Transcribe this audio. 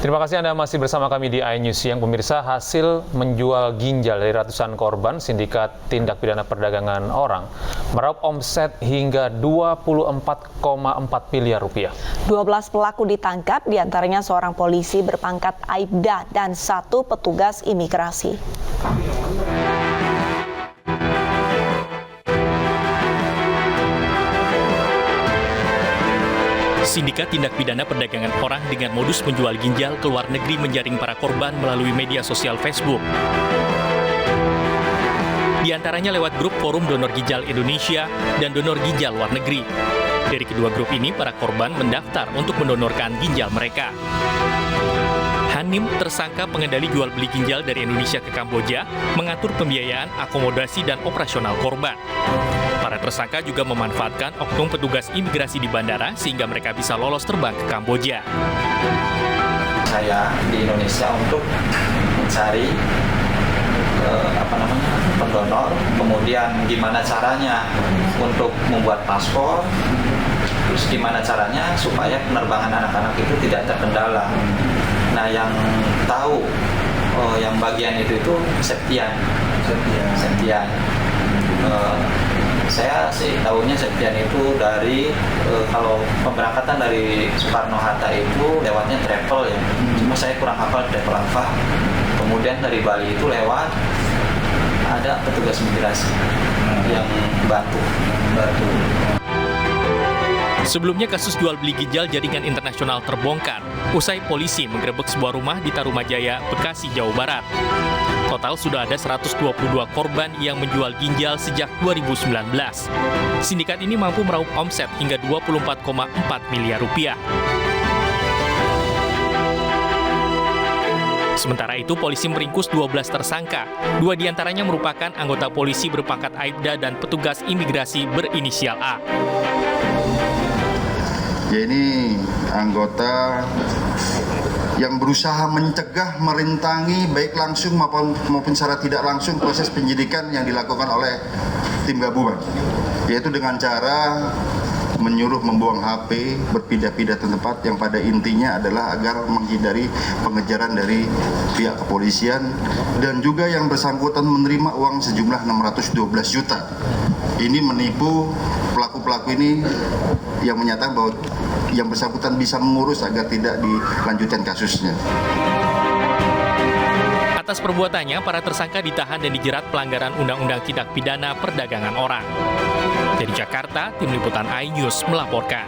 Terima kasih Anda masih bersama kami di iNews Siang. Pemirsa, hasil menjual ginjal dari ratusan korban sindikat tindak pidana perdagangan orang meraup omset hingga 24,4 miliar rupiah. 12 pelaku ditangkap, diantaranya seorang polisi berpangkat Aibda dan satu petugas imigrasi. Sindikat tindak pidana perdagangan orang dengan modus menjual ginjal ke luar negeri menjaring para korban melalui media sosial Facebook. Di antaranya lewat grup Forum Donor Ginjal Indonesia dan Donor Ginjal Luar Negeri. Dari kedua grup ini, para korban mendaftar untuk mendonorkan ginjal mereka. Hanim, tersangka pengendali jual beli ginjal dari Indonesia ke Kamboja, mengatur pembiayaan, akomodasi, dan operasional korban. Para tersangka juga memanfaatkan oknum petugas imigrasi di bandara sehingga mereka bisa lolos terbang ke Kamboja. Saya di Indonesia untuk mencari pendonor, kemudian gimana caranya untuk membuat paspor, terus gimana caranya supaya penerbangan anak-anak itu tidak terkendala. Nah, yang tahu yang bagian itu Septian. Saya sih tahunya Septian itu dari kalau pemberangkatan dari Soekarno-Hatta itu lewatnya travel ya. Cuma saya kurang hafal travel apa. Kemudian dari Bali itu lewat ada petugas imigrasi yang bantu. Sebelumnya kasus jual beli ginjal jaringan internasional terbongkar usai polisi menggerebek sebuah rumah di Tarumajaya, Bekasi, Jawa Barat. Total sudah ada 122 korban yang menjual ginjal sejak 2019. Sindikat ini mampu meraup omset hingga 24,4 miliar rupiah. Sementara itu, polisi meringkus 12 tersangka. 2 diantaranya merupakan anggota polisi berpangkat Aibda dan petugas imigrasi berinisial A. Ya, ini anggota yang berusaha mencegah, merintangi baik langsung maupun secara tidak langsung proses penyidikan yang dilakukan oleh tim gabungan, yaitu dengan cara menyuruh membuang HP, berpindah-pindah tempat yang pada intinya adalah agar menghindari pengejaran dari pihak kepolisian, dan juga yang bersangkutan menerima uang sejumlah 612 juta. Ini menipu pelaku-pelaku ini yang menyatakan bahwa yang bersangkutan bisa mengurus agar tidak dilanjutkan kasusnya. Atas perbuatannya, para tersangka ditahan dan dijerat pelanggaran Undang-Undang Tindak Pidana Perdagangan Orang. Dari Jakarta, Tim Liputan iNews melaporkan.